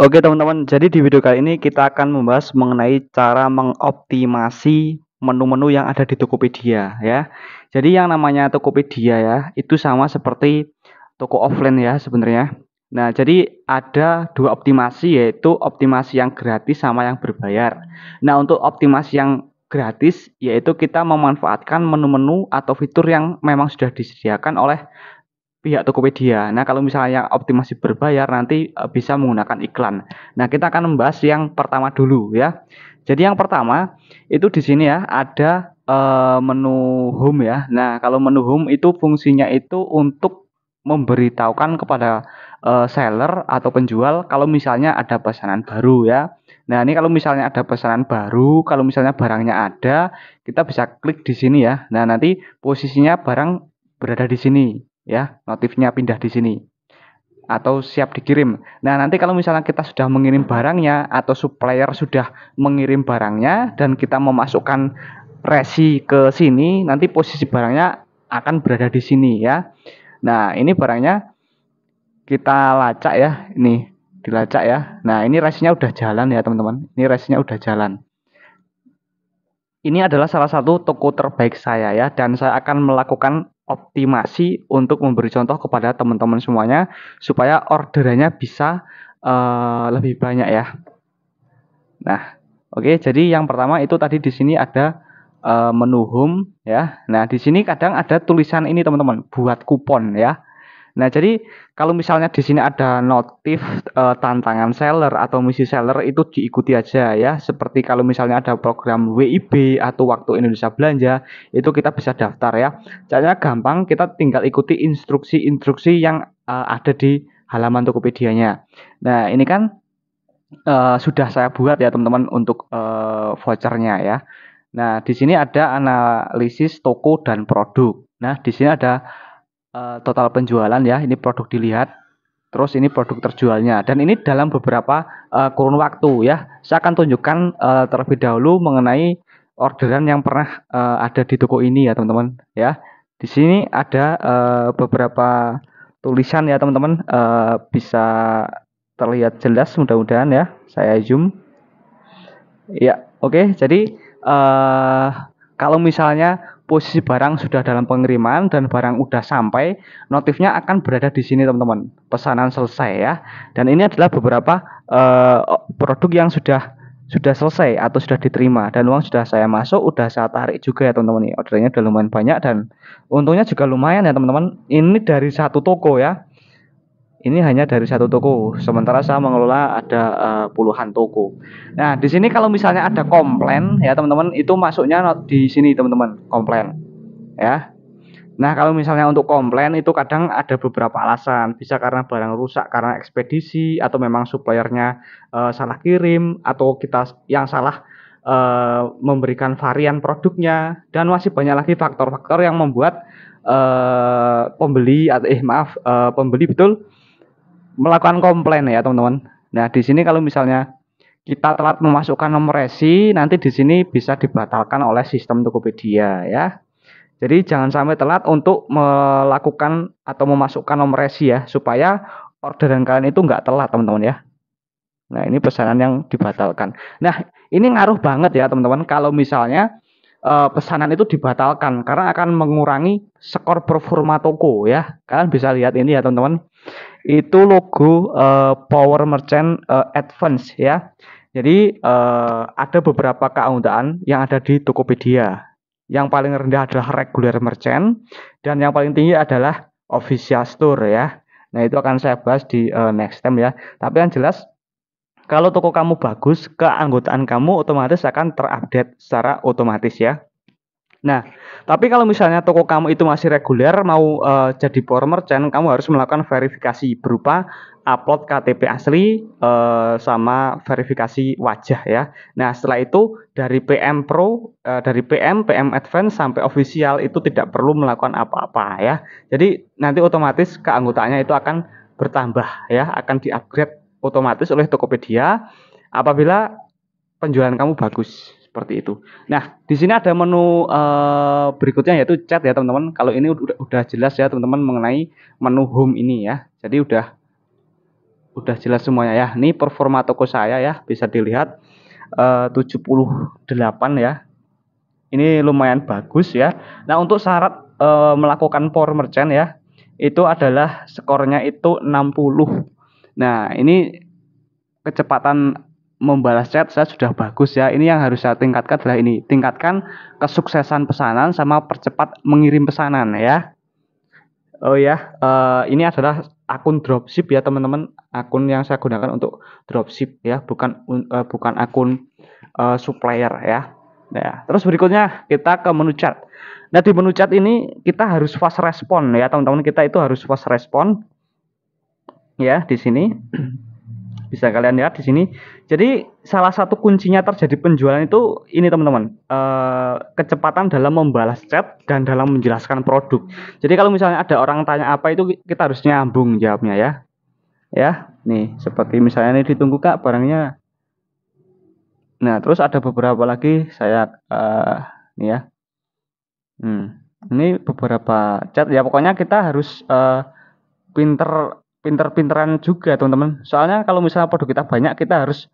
Oke teman-teman, jadi di video kali ini kita akan membahas mengenai cara mengoptimasi menu-menu yang ada di Tokopedia ya. Jadi yang namanya Tokopedia ya, itu sama seperti toko offline ya sebenarnya. Nah, jadi ada dua optimasi yaitu optimasi yang gratis sama yang berbayar. Nah, untuk optimasi yang gratis yaitu kita memanfaatkan menu-menu atau fitur yang memang sudah disediakan oleh pihak Tokopedia. Nah, kalau misalnya optimasi berbayar nanti bisa menggunakan iklan. Nah, kita akan membahas yang pertama dulu ya. Jadi yang pertama itu di sini ya ada menu home ya. Nah, kalau menu home itu fungsinya itu untuk memberitahukan kepada seller atau penjual kalau misalnya ada pesanan baru ya. Nah, ini kalau misalnya ada pesanan baru, kalau misalnya barangnya ada, kita bisa klik di sini ya. Nah, nanti posisinya barang berada di sini ya, notifnya pindah di sini atau siap dikirim. Nah, nanti kalau misalnya kita sudah mengirim barangnya atau supplier sudah mengirim barangnya dan kita memasukkan resi ke sini, nanti posisi barangnya akan berada di sini ya. Nah, ini barangnya kita lacak ya, ini dilacak ya. Nah, ini resinya udah jalan ya, teman-teman. Ini resinya udah jalan. Ini adalah salah satu toko terbaik saya ya, dan saya akan melakukan optimasi untuk memberi contoh kepada teman-teman semuanya supaya orderannya bisa lebih banyak ya. Nah, oke, jadi yang pertama itu tadi di sini ada menu home ya. Nah, di sini kadang ada tulisan ini teman-teman, buat kupon ya. Nah, jadi kalau misalnya di sini ada notif tantangan seller atau misi seller itu diikuti aja ya. Seperti kalau misalnya ada program WIB atau waktu Indonesia belanja, itu kita bisa daftar ya. Caranya gampang, kita tinggal ikuti instruksi-instruksi yang ada di halaman Tokopedia-nya. Nah, ini kan sudah saya buat ya teman-teman untuk vouchernya ya. Nah, di sini ada analisis toko dan produk. Nah, di sini ada total penjualan ya, ini produk dilihat, terus ini produk terjualnya, dan ini dalam beberapa kurun waktu ya. Saya akan tunjukkan terlebih dahulu mengenai orderan yang pernah ada di toko ini ya teman-teman ya. Di sini ada beberapa tulisan ya teman-teman, bisa terlihat jelas mudah-mudahan ya. Saya zoom. Ya, oke. Jadi kalau misalnya posisi barang sudah dalam pengiriman dan barang udah sampai, notifnya akan berada di sini teman-teman. Pesanan selesai ya. Dan ini adalah beberapa produk yang sudah selesai atau sudah diterima dan uang sudah saya masuk, udah saya tarik juga ya teman-teman. Nih, ordernya udah lumayan banyak dan untungnya juga lumayan ya teman-teman. Ini dari satu toko ya. Ini hanya dari satu toko, sementara saya mengelola ada puluhan toko. Nah, di sini kalau misalnya ada komplain ya teman-teman, itu masuknya di sini teman-teman, komplain ya. Nah, kalau misalnya untuk komplain itu kadang ada beberapa alasan, bisa karena barang rusak karena ekspedisi atau memang suppliernya salah kirim atau kita yang salah memberikan varian produknya, dan masih banyak lagi faktor-faktor yang membuat pembeli atau pembeli betul melakukan komplain ya teman-teman. Nah, di sini kalau misalnya kita telat memasukkan nomor resi, nanti di sini bisa dibatalkan oleh sistem Tokopedia ya. Jadi jangan sampai telat untuk melakukan atau memasukkan nomor resi ya, supaya orderan kalian itu nggak telat teman-teman ya. Nah, ini pesanan yang dibatalkan. Nah, ini ngaruh banget ya teman-teman kalau misalnya pesanan itu dibatalkan karena akan mengurangi skor performa toko ya. Kalian bisa lihat ini ya teman-teman. Itu logo Power Merchant Advance ya. Jadi ada beberapa keanggotaan yang ada di Tokopedia. Yang paling rendah adalah regular merchant dan yang paling tinggi adalah official store ya. Nah, itu akan saya bahas di next time ya. Tapi yang jelas kalau toko kamu bagus, keanggotaan kamu otomatis akan terupdate secara otomatis ya. Nah, tapi kalau misalnya toko kamu itu masih reguler, mau jadi power merchant, kamu harus melakukan verifikasi berupa upload KTP asli sama verifikasi wajah ya. Nah, setelah itu dari PM Pro, dari PM Advance sampai official itu tidak perlu melakukan apa-apa ya. Jadi nanti otomatis keanggotaannya itu akan bertambah ya, akan di-upgrade otomatis oleh Tokopedia apabila penjualan kamu bagus seperti itu. Nah, di sini ada menu berikutnya yaitu chat ya teman-teman. Kalau ini udah jelas ya teman-teman mengenai menu home ini ya. Jadi udah udah jelas semuanya ya. Ini performa toko saya ya, bisa dilihat 78 ya. Ini lumayan bagus ya. Nah, untuk syarat melakukan power merchant ya, itu adalah skornya itu 60. Nah, ini kecepatan membalas chat saya sudah bagus ya. Ini yang harus saya tingkatkan adalah ini. Tingkatkan kesuksesan pesanan sama percepat mengirim pesanan ya. Oh ya, ini adalah akun dropship ya teman-teman. Akun yang saya gunakan untuk dropship ya, bukan akun supplier ya. Nah, terus berikutnya kita ke menu chat. Nah, di menu chat ini kita harus fast respon ya teman-teman. Kita itu harus fast respon ya di sini. Bisa kalian lihat di sini. Jadi salah satu kuncinya terjadi penjualan itu ini teman-teman, kecepatan dalam membalas chat dan dalam menjelaskan produk. Jadi kalau misalnya ada orang tanya apa itu kita harus nyambung jawabnya ya. Ya, nih seperti misalnya ini ditunggu Kak barangnya. Nah, terus ada beberapa lagi saya nih ya. Ini beberapa chat ya pokoknya kita harus pinter-pinteran juga teman-teman. Soalnya kalau misalnya produk kita banyak, kita harus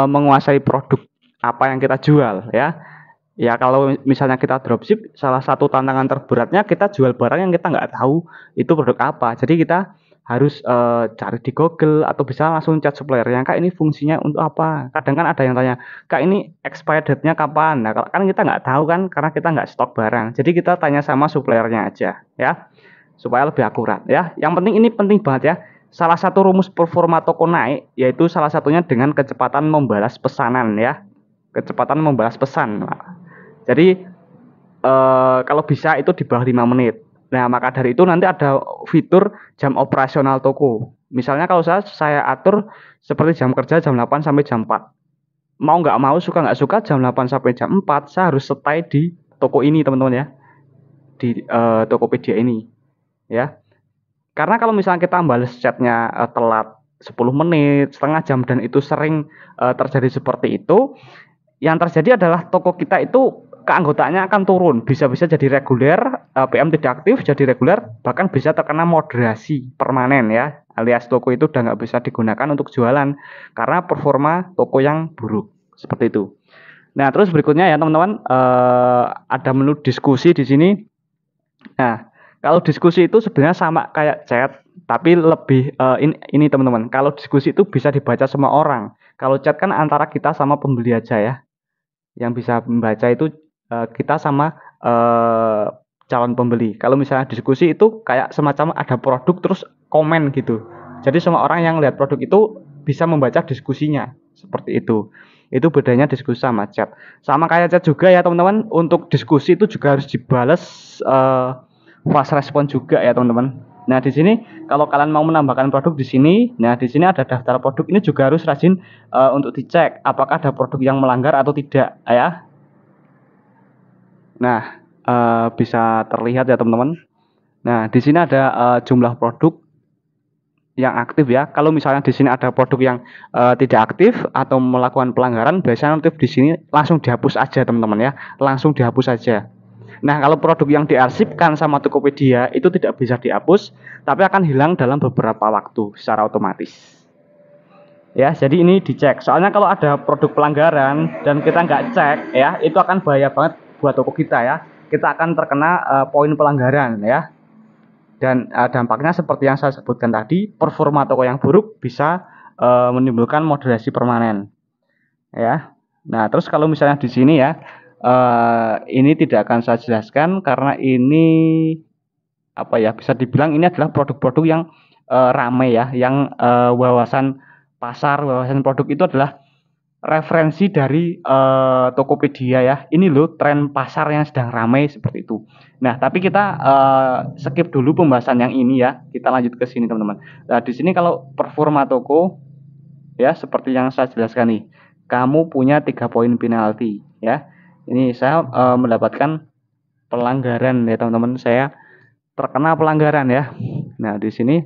menguasai produk apa yang kita jual ya. Ya kalau misalnya kita dropship, salah satu tantangan terberatnya kita jual barang yang kita nggak tahu itu produk apa. Jadi kita harus cari di Google atau bisa langsung chat suppliernya, Kak ini fungsinya untuk apa? Kadang kan ada yang tanya, Kak ini expired date-nya kapan? Nah kan kita nggak tahu kan karena kita nggak stok barang. Jadi kita tanya sama suppliernya aja ya supaya lebih akurat ya. Yang penting ini penting banget ya. Salah satu rumus performa toko naik yaitu salah satunya dengan kecepatan membalas pesanan ya. Kecepatan membalas pesan. Jadi kalau bisa itu di bawah 5 menit. Nah, maka dari itu nanti ada fitur jam operasional toko. Misalnya kalau saya atur seperti jam kerja jam 8 sampai jam 4. Mau nggak mau, suka nggak suka jam 8 sampai jam 4 saya harus stay di toko ini teman-teman ya. Di Tokopedia ini ya. Karena kalau misalnya kita balas chatnya telat 10 menit, setengah jam dan itu sering terjadi seperti itu, yang terjadi adalah toko kita itu keanggotaannya akan turun, bisa-bisa jadi reguler, PM tidak aktif jadi reguler, bahkan bisa terkena moderasi permanen ya, alias toko itu udah nggak bisa digunakan untuk jualan karena performa toko yang buruk seperti itu. Nah terus berikutnya ya teman-teman, ada menu diskusi di sini. Nah kalau diskusi itu sebenarnya sama kayak chat, tapi lebih ini teman-teman. Kalau diskusi itu bisa dibaca semua orang. Kalau chat kan antara kita sama pembeli aja ya. Yang bisa membaca itu kita sama calon pembeli. Kalau misalnya diskusi itu kayak semacam ada produk terus komen gitu. Jadi semua orang yang lihat produk itu bisa membaca diskusinya seperti itu. Itu bedanya diskusi sama chat. Sama kayak chat juga ya teman-teman. Untuk diskusi itu juga harus dibales fast respon juga ya teman-teman. Nah di sini kalau kalian mau menambahkan produk di sini, nah di sini ada daftar produk, ini juga harus rajin untuk dicek apakah ada produk yang melanggar atau tidak ya. Nah bisa terlihat ya teman-teman. Nah di sini ada jumlah produk yang aktif ya. Kalau misalnya di sini ada produk yang tidak aktif atau melakukan pelanggaran, biasanya notif di sini langsung dihapus aja teman-teman ya, langsung dihapus aja. Nah, kalau produk yang diarsipkan sama Tokopedia itu tidak bisa dihapus, tapi akan hilang dalam beberapa waktu secara otomatis. Ya, jadi ini dicek. Soalnya kalau ada produk pelanggaran dan kita nggak cek, ya, itu akan bahaya banget buat toko kita ya. Kita akan terkena poin pelanggaran ya. Dan dampaknya seperti yang saya sebutkan tadi, performa toko yang buruk bisa menimbulkan moderasi permanen. Ya. Nah, terus kalau misalnya di sini ya, ini tidak akan saya jelaskan karena ini apa ya, bisa dibilang ini adalah produk-produk yang ramai ya, yang wawasan pasar, wawasan produk itu adalah referensi dari Tokopedia ya. Ini loh tren pasar yang sedang ramai seperti itu. Nah, tapi kita skip dulu pembahasan yang ini ya. Kita lanjut ke sini teman-teman. Nah, di sini kalau performa toko ya seperti yang saya jelaskan nih. Kamu punya 3 poin penalti ya. Ini saya mendapatkan pelanggaran ya teman-teman. Saya terkena pelanggaran ya. Nah, di sini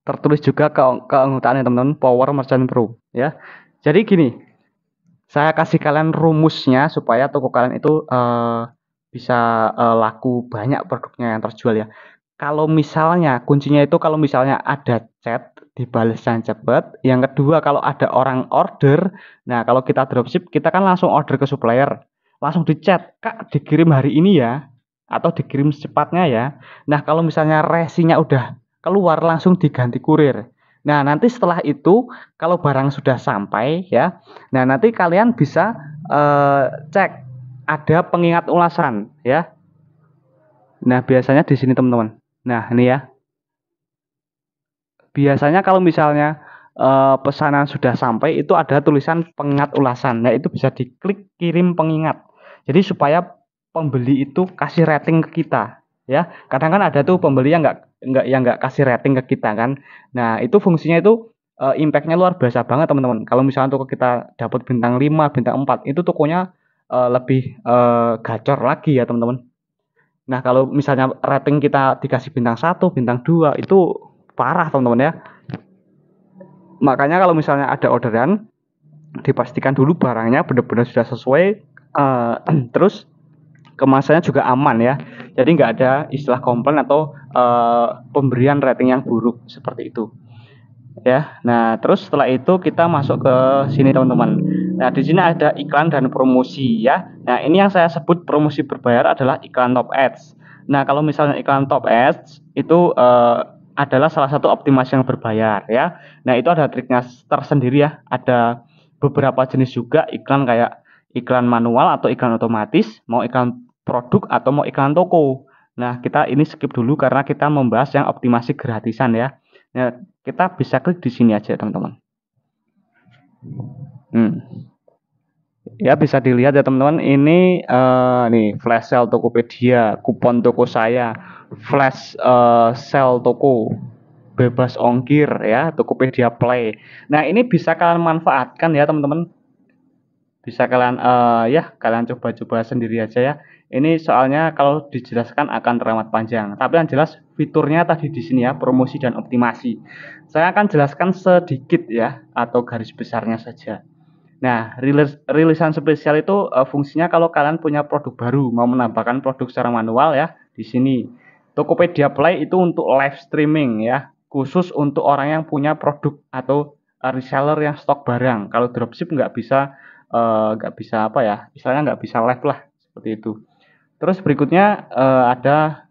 tertulis juga keanggotaan ya teman-teman, Power Merchant Pro ya. Jadi gini, saya kasih kalian rumusnya supaya toko kalian itu bisa laku banyak produknya yang terjual ya. kalau misalnya kuncinya itu kalau misalnya ada chat dibalesan cepat, yang kedua kalau ada orang order, nah kalau kita dropship kita kan langsung order ke supplier, langsung di chat, Kak dikirim hari ini ya, atau dikirim secepatnya ya. Nah kalau misalnya resinya udah keluar langsung diganti kurir. Nah nanti setelah itu kalau barang sudah sampai ya, nah nanti kalian bisa cek ada pengingat ulasan ya. Nah biasanya di sini teman-teman. Nah ini ya. Biasanya kalau misalnya pesanan sudah sampai itu ada tulisan pengingat ulasan. Nah, itu bisa diklik kirim pengingat. Jadi supaya pembeli itu kasih rating ke kita, ya. Kadang kan ada tuh pembeli yang nggak kasih rating ke kita kan. Nah, itu fungsinya itu impact-nya luar biasa banget teman-teman. Kalau misalnya toko kita dapat bintang 5, bintang 4, itu tokonya lebih gacor lagi ya teman-teman. Nah, kalau misalnya rating kita dikasih bintang 1, bintang 2 itu parah teman-teman ya. Makanya kalau misalnya ada orderan dipastikan dulu barangnya benar-benar sudah sesuai terus kemasannya juga aman ya. Jadi nggak ada istilah komplain atau pemberian rating yang buruk seperti itu. Ya. Nah, terus setelah itu kita masuk ke sini teman-teman. Nah, di sini ada iklan dan promosi ya. Nah, ini yang saya sebut promosi berbayar adalah iklan top ads. Nah, kalau misalnya iklan top ads itu adalah salah satu optimasi yang berbayar ya. Nah, itu ada triknya tersendiri ya. Ada beberapa jenis juga iklan kayak iklan manual atau iklan otomatis, mau iklan produk atau mau iklan toko. Nah, kita ini skip dulu karena kita membahas yang optimasi gratisan ya. Nah, kita bisa klik di sini aja, teman-teman. Ya, bisa dilihat ya, teman-teman. Ini nih flash sale Tokopedia, kupon toko saya, flash sale toko, bebas ongkir ya, Tokopedia Play. Nah, ini bisa kalian manfaatkan ya, teman-teman. Bisa kalian ya kalian coba-coba sendiri aja ya. Ini soalnya kalau dijelaskan akan teramat panjang. Tapi yang jelas fiturnya tadi di sini ya, promosi dan optimasi. Saya akan jelaskan sedikit ya atau garis besarnya saja. Nah, rilisan spesial itu fungsinya kalau kalian punya produk baru, mau menambahkan produk secara manual ya, di sini. Tokopedia Play itu untuk live streaming ya, khusus untuk orang yang punya produk atau reseller yang stok barang. Kalau dropship nggak bisa apa ya, misalnya nggak bisa live lah seperti itu. Terus berikutnya ada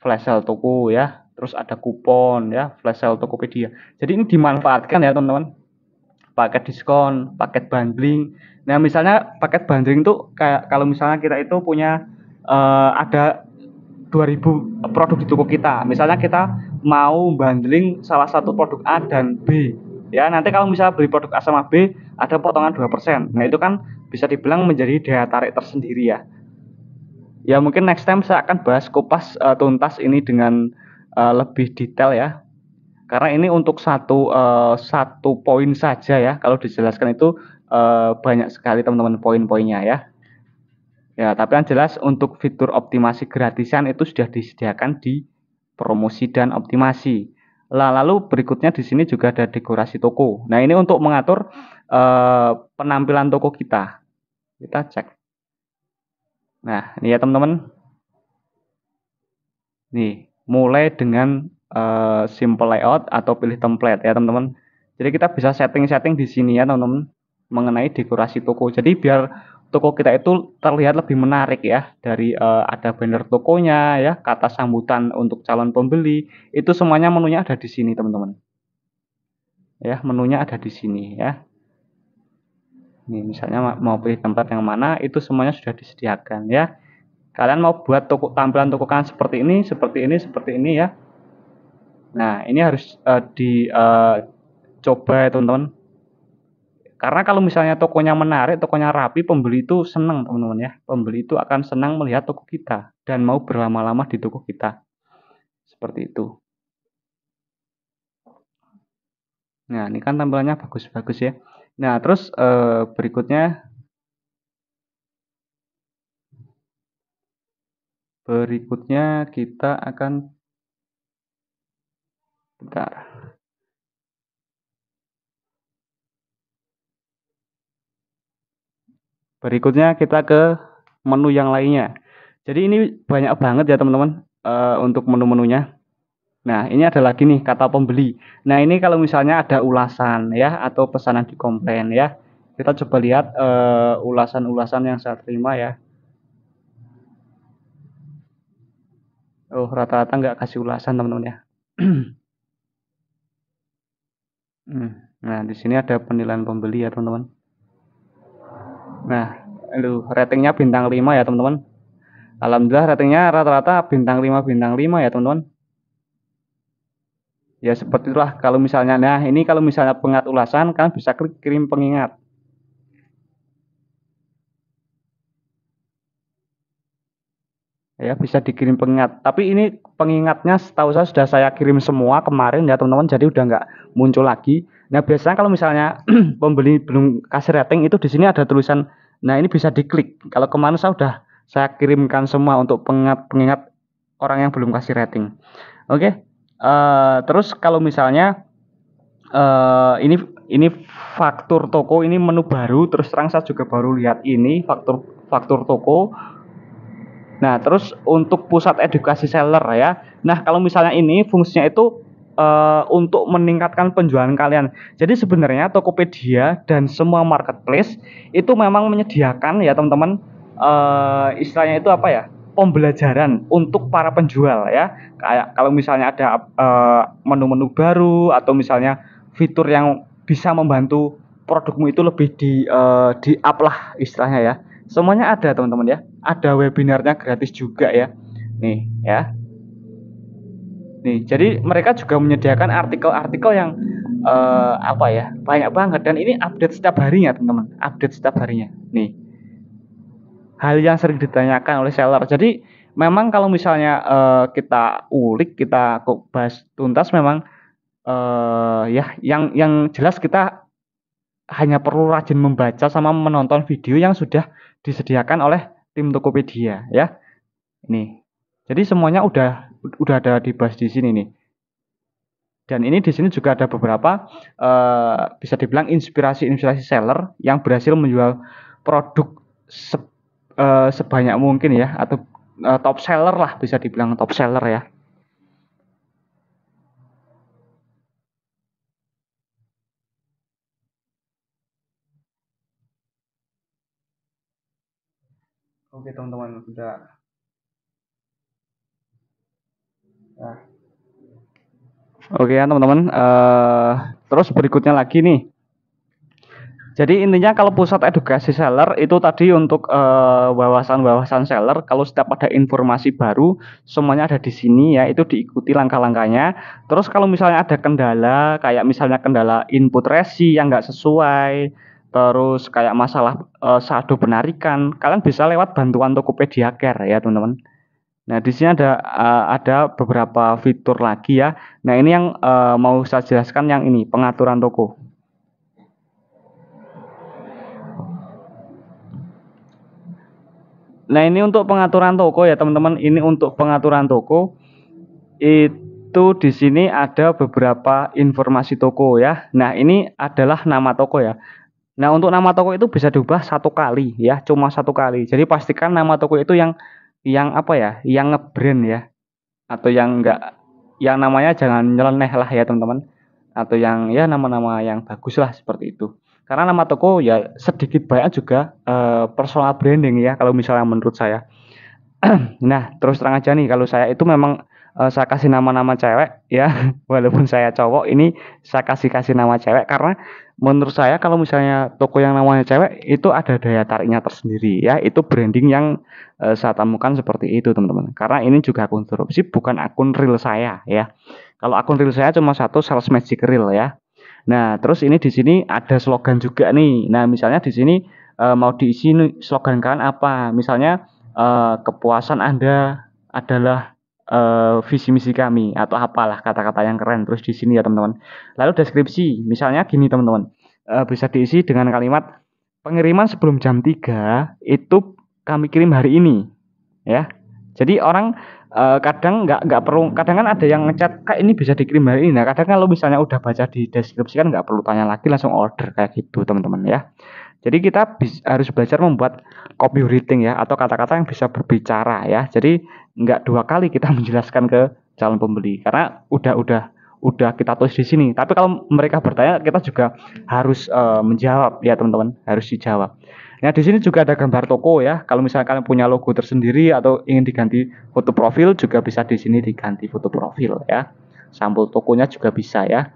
flash sale toko ya, terus ada kupon ya, flash sale Tokopedia. Jadi ini dimanfaatkan ya teman-teman, paket diskon, paket bundling. Nah, misalnya paket bundling itu kayak kalau misalnya kita itu punya ada 2000 produk di toko kita. Misalnya kita mau bundling salah satu produk A dan B. Ya, nanti kalau misalnya beli produk A sama B ada potongan 2%. Nah, itu kan bisa dibilang menjadi daya tarik tersendiri ya. Ya, mungkin next time saya akan bahas kupas tuntas ini dengan lebih detail ya. Karena ini untuk satu poin saja ya. Kalau dijelaskan itu banyak sekali teman-teman poin-poinnya ya. Ya, tapi yang jelas untuk fitur optimasi gratisan itu sudah disediakan di promosi dan optimasi. Lalu berikutnya di sini juga ada dekorasi toko. Nah, ini untuk mengatur penampilan toko kita. Kita cek. Nah, ini ya teman-teman. Nih, mulai dengan simple layout atau pilih template ya teman-teman. Jadi kita bisa setting-setting di sini ya teman-teman mengenai dekorasi toko. Jadi biar toko kita itu terlihat lebih menarik ya, dari ada banner tokonya ya, kata sambutan untuk calon pembeli, itu semuanya menunya ada di sini teman-teman. Ya, menunya ada di sini ya. Nih, misalnya mau pilih tempat yang mana, itu semuanya sudah disediakan ya. Kalian mau buat tampilan toko kalian seperti ini, seperti ini, seperti ini ya. Nah, ini harus dicoba ya teman-teman. Karena kalau misalnya tokonya menarik, tokonya rapi, pembeli itu senang teman-teman ya. Pembeli itu akan senang melihat toko kita dan mau berlama-lama di toko kita. Seperti itu. Nah, ini kan tampilannya bagus-bagus ya. Nah, terus berikutnya kita akan bentar. Berikutnya kita ke menu yang lainnya. Jadi ini banyak banget ya teman-teman. untuk menu-menunya. Nah, ini ada lagi nih kata pembeli. Nah, ini kalau misalnya ada ulasan ya atau pesanan di komplain ya. Kita coba lihat ulasan-ulasan yang saya terima ya. Oh, rata-rata nggak kasih ulasan teman-teman ya. Nah, di sini ada penilaian pembeli ya teman-teman. Nah, ratingnya bintang 5 ya teman-teman. Alhamdulillah ratingnya rata-rata bintang 5 bintang 5 ya teman-teman. Ya seperti itulah kalau misalnya, nah ini kalau misalnya pengingat ulasan kan bisa klik kirim pengingat. Ya bisa dikirim pengingat, tapi ini pengingatnya setahu saya sudah saya kirim semua kemarin ya teman-teman, jadi udah nggak muncul lagi. Nah biasanya kalau misalnya pembeli belum kasih rating itu di sini ada tulisan, nah ini bisa diklik. Kalau kemarin saya kirimkan semua untuk pengingat orang yang belum kasih rating. Oke. Terus kalau misalnya ini faktur toko, ini menu baru, terus terang saya juga baru lihat ini faktur toko. Nah, terus untuk pusat edukasi seller ya. Nah, kalau misalnya ini fungsinya itu untuk meningkatkan penjualan kalian. Jadi sebenarnya Tokopedia dan semua marketplace itu memang menyediakan ya teman-teman, istilahnya itu apa ya? Pembelajaran untuk para penjual ya. Kayak kalau misalnya ada menu-menu baru atau misalnya fitur yang bisa membantu produkmu itu lebih di up lah istilahnya ya. Semuanya ada teman-teman ya. Ada webinarnya gratis juga ya. Nih ya. Nih, jadi mereka juga menyediakan artikel-artikel yang apa ya, banyak banget dan ini update setiap harinya teman-teman. Update setiap harinya. Nih, hal yang sering ditanyakan oleh seller. Jadi memang kalau misalnya kita ulik, kita kok bahas tuntas memang ya yang jelas kita hanya perlu rajin membaca sama menonton video yang sudah disediakan oleh tim Tokopedia ya. Ini. Jadi semuanya udah ada dibahas di sini nih. Dan ini di sini juga ada beberapa bisa dibilang inspirasi seller yang berhasil menjual produk sebanyak mungkin ya, atau top seller lah, bisa dibilang top seller ya. Oke teman-teman, udah. Nah. Oke ya teman-teman, terus berikutnya lagi nih. Jadi intinya kalau pusat edukasi seller itu tadi untuk wawasan-wawasan seller. Kalau setiap ada informasi baru, semuanya ada di sini ya. Itu diikuti langkah-langkahnya. Terus kalau misalnya ada kendala, kayak misalnya kendala input resi yang nggak sesuai, terus kayak masalah saldo penarikan, kalian bisa lewat bantuan Tokopedia Care ya teman-teman. Nah di sini ada beberapa fitur lagi ya. Nah ini yang mau saya jelaskan, yang ini pengaturan toko. Nah ini untuk pengaturan toko ya teman-teman. Ini untuk pengaturan toko itu di sini ada beberapa informasi toko ya. Nah ini adalah nama toko ya. Nah untuk nama toko itu bisa diubah satu kali ya, cuma satu kali. Jadi pastikan nama toko itu yang apa ya, yang ngebrand ya, atau yang enggak, yang namanya jangan nyeleneh lah ya teman-teman, atau yang ya nama-nama yang bagus lah seperti itu. Karena nama toko ya sedikit banyak juga personal branding ya kalau misalnya menurut saya. Nah, terus terang aja nih, kalau saya itu memang saya kasih nama-nama cewek ya, walaupun saya cowok, ini saya kasih nama cewek karena menurut saya kalau misalnya toko yang namanya cewek itu ada daya tariknya tersendiri ya, itu branding yang saya temukan seperti itu teman-teman. Karena ini juga akun dropship, bukan akun real saya ya. Kalau akun real saya cuma satu, Sales Magic Real ya. Nah, terus ini di sini ada slogan juga nih. Nah, misalnya di sini mau diisi slogan kalian apa? Misalnya kepuasan Anda adalah visi misi kami, atau apalah kata-kata yang keren terus di sini ya teman-teman. Lalu deskripsi, misalnya gini teman-teman, bisa diisi dengan kalimat pengiriman sebelum jam 3 itu kami kirim hari ini ya. Jadi orang kadang nggak perlu, kadang kan ada yang ngechat kak ini bisa dikirim hari ini. Nah kadang kalau misalnya udah baca di deskripsi kan nggak perlu tanya lagi, langsung order kayak gitu teman-teman ya. Jadi kita harus belajar membuat copywriting ya, atau kata-kata yang bisa berbicara ya. Jadi nggak dua kali kita menjelaskan ke calon pembeli, karena udah kita tulis di sini. Tapi kalau mereka bertanya, kita juga harus menjawab ya teman-teman, harus dijawab. Nah di sini juga ada gambar toko ya. Kalau misalnya kalian punya logo tersendiri atau ingin diganti foto profil, juga bisa di sini diganti foto profil ya. Sampul tokonya juga bisa ya.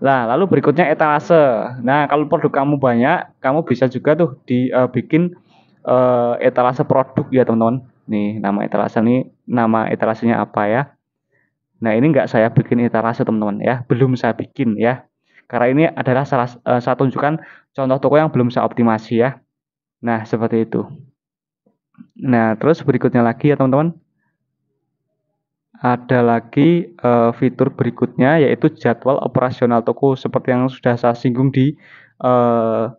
Nah, lalu berikutnya etalase. Nah, kalau produk kamu banyak, kamu bisa juga tuh bikin etalase produk ya, teman-teman. Nih, nama etalasenya apa ya? Nah, ini nggak saya bikin etalase, teman-teman ya. Belum saya bikin ya. Karena ini adalah satu tunjukkan contoh toko yang belum saya optimasi ya. Nah, seperti itu. Nah, terus berikutnya lagi ya, teman-teman. Ada lagi fitur berikutnya, yaitu jadwal operasional toko, seperti yang sudah saya singgung uh,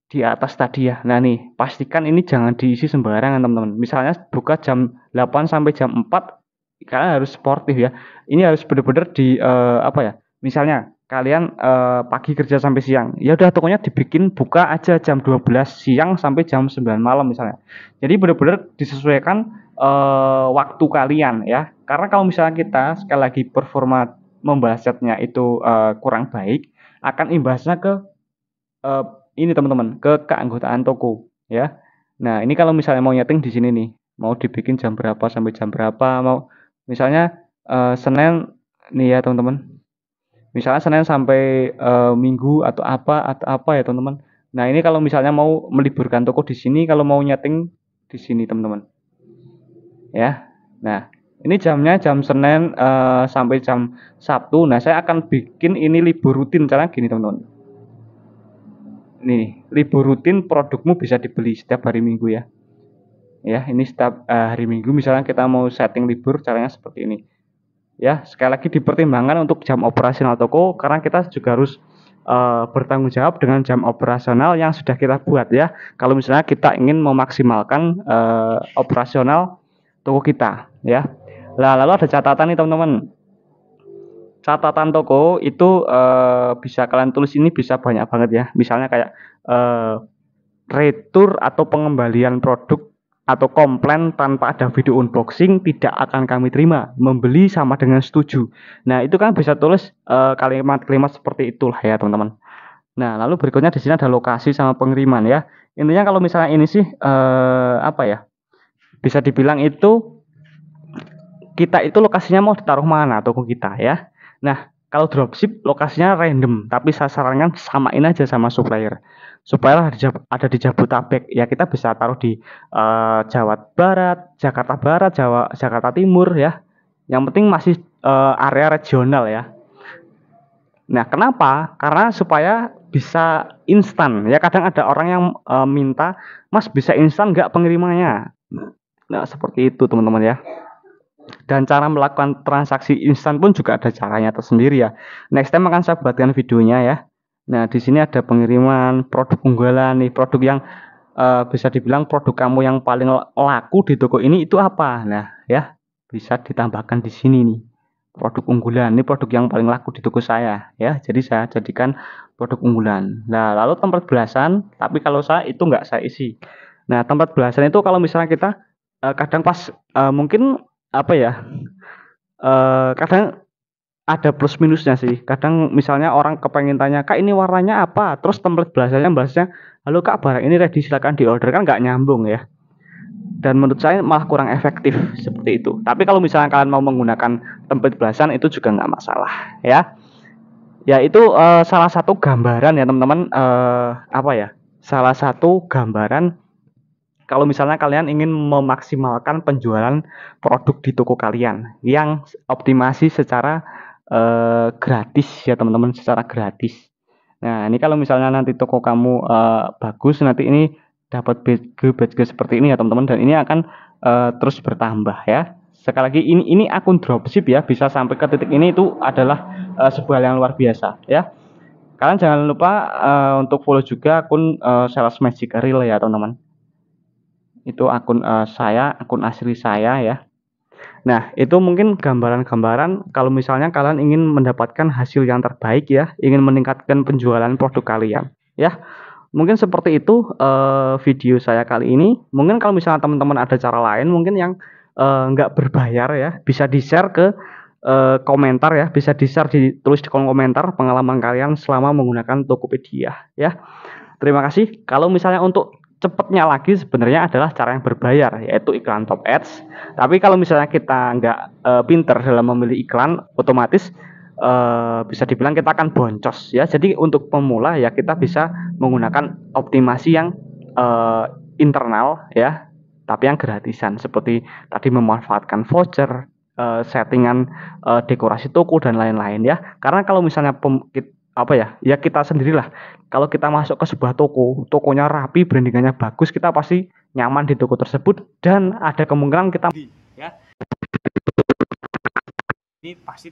di atas tadi ya. Nah nih, pastikan ini jangan diisi sembarangan teman-teman. Misalnya buka jam 8 sampai jam 4, kalian harus sportif ya. Ini harus benar-benar apa ya? Misalnya kalian pagi kerja sampai siang, ya udah tokonya dibikin buka aja jam 12 siang sampai jam 9 malam misalnya. Jadi benar-benar disesuaikan waktu kalian ya. Karena kalau misalnya kita sekali lagi performa membalas chatnya itu kurang baik, akan imbasnya ke uh, ini teman-teman, ke keanggotaan toko ya. Nah, ini kalau misalnya mau nyeting di sini nih, mau dibikin jam berapa sampai jam berapa, mau misalnya Senin nih ya teman-teman. Misalnya Senin sampai Minggu atau apa ya teman-teman. Nah, ini kalau misalnya mau meliburkan toko di sini, kalau mau nyeting di sini teman-teman. Ya. Nah, ini jamnya jam Senin sampai jam Sabtu. Nah, saya akan bikin ini libur rutin, caranya gini teman-teman. Nih, libur rutin produkmu bisa dibeli setiap hari Minggu ya. Ya, ini setiap hari Minggu misalnya kita mau setting libur, caranya seperti ini. Ya, sekali lagi dipertimbangkan untuk jam operasional toko, karena kita juga harus bertanggung jawab dengan jam operasional yang sudah kita buat ya. Kalau misalnya kita ingin memaksimalkan operasional toko kita ya. Nah, lalu ada catatan nih teman-teman. Catatan toko itu bisa kalian tulis, ini bisa banyak banget ya. Misalnya kayak retur atau pengembalian produk atau komplain tanpa ada video unboxing tidak akan kami terima. Membeli sama dengan setuju. Nah, itu kan bisa tulis kalimat-kalimat seperti itulah ya, teman-teman. Nah, lalu berikutnya di sini ada lokasi sama pengiriman ya. Intinya kalau misalnya ini sih apa ya? Bisa dibilang itu kita itu lokasinya mau ditaruh mana toko kita ya. Nah, kalau dropship lokasinya random, tapi saya sarankan samain aja sama supplier. Supplier ada di Jabodetabek, ya kita bisa taruh di Jawa Barat, Jakarta Timur ya. Yang penting masih area regional ya. Nah, kenapa? Karena supaya bisa instan. Ya kadang ada orang yang minta, "Mas bisa instan nggak pengirimannya?" Nah, seperti itu teman-teman ya. Dan cara melakukan transaksi instan pun juga ada caranya tersendiri ya. Next time akan saya buatkan videonya ya. Nah, di sini ada pengiriman produk unggulan nih, produk yang bisa dibilang produk kamu yang paling laku di toko ini itu apa. Nah, ya bisa ditambahkan di sini nih. Produk unggulan, ini produk yang paling laku di toko saya ya. Jadi saya jadikan produk unggulan. Nah, lalu tempat belasan, tapi kalau saya itu nggak saya isi. Nah, tempat belasan itu kalau misalnya kita kadang pas mungkin apa ya, kadang ada plus minusnya sih. Kadang misalnya orang kepengen tanya, "Kak ini warnanya apa?" Terus template bahasanya, "Halo Kak, barang ini ready, silakan diorder." Kan nggak nyambung ya. Dan menurut saya malah kurang efektif seperti itu. Tapi kalau misalnya kalian mau menggunakan template belasan itu juga nggak masalah ya. Ya itu salah satu gambaran ya teman-teman, apa ya? Salah satu gambaran kalau misalnya kalian ingin memaksimalkan penjualan produk di toko kalian yang optimasi secara gratis ya teman-teman, secara gratis. Nah, ini kalau misalnya nanti toko kamu bagus, nanti ini dapat badge seperti ini ya teman-teman, dan ini akan terus bertambah ya. Sekali lagi ini akun dropship ya, bisa sampai ke titik ini itu adalah sebuah hal yang luar biasa ya. Kalian jangan lupa untuk follow juga akun Sales Magic Real ya teman-teman. Itu akun akun asli saya ya. Nah, itu mungkin gambaran-gambaran kalau misalnya kalian ingin mendapatkan hasil yang terbaik ya, ingin meningkatkan penjualan produk kalian ya. Mungkin seperti itu video saya kali ini. Mungkin kalau misalnya teman-teman ada cara lain mungkin yang nggak berbayar ya, bisa di-share ke komentar ya, bisa di-share, ditulis di kolom komentar pengalaman kalian selama menggunakan Tokopedia ya. Terima kasih. Kalau misalnya untuk cepatnya lagi sebenarnya adalah cara yang berbayar, yaitu iklan top ads. Tapi kalau misalnya kita nggak pinter dalam memilih iklan, otomatis bisa dibilang kita akan boncos ya. Jadi untuk pemula ya kita bisa menggunakan optimasi yang internal ya, tapi yang gratisan seperti tadi memanfaatkan voucher, settingan dekorasi toko dan lain-lain ya. Karena kalau misalnya apa ya, ya kita sendirilah. Kalau kita masuk ke sebuah toko, tokonya rapi, brandingannya bagus, kita pasti nyaman di toko tersebut dan ada kemungkinan kita ya. Ini pasti